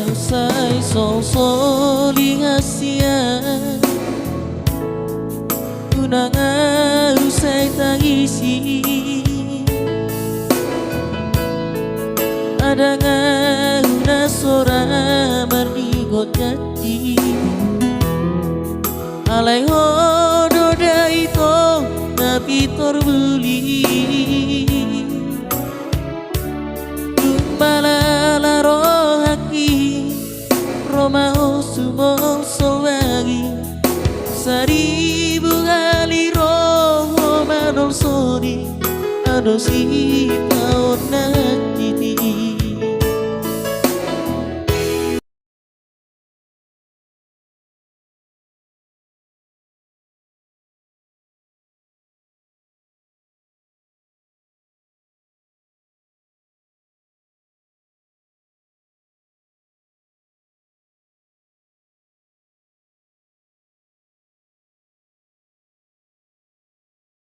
Usai soli hasia Unanga usai tangisi Adanga una sora bernigot jati Alai hodo daito tapi torbeli Dumbala rohaki Romao sumo solagi Seribu kali roh manol soni Adosi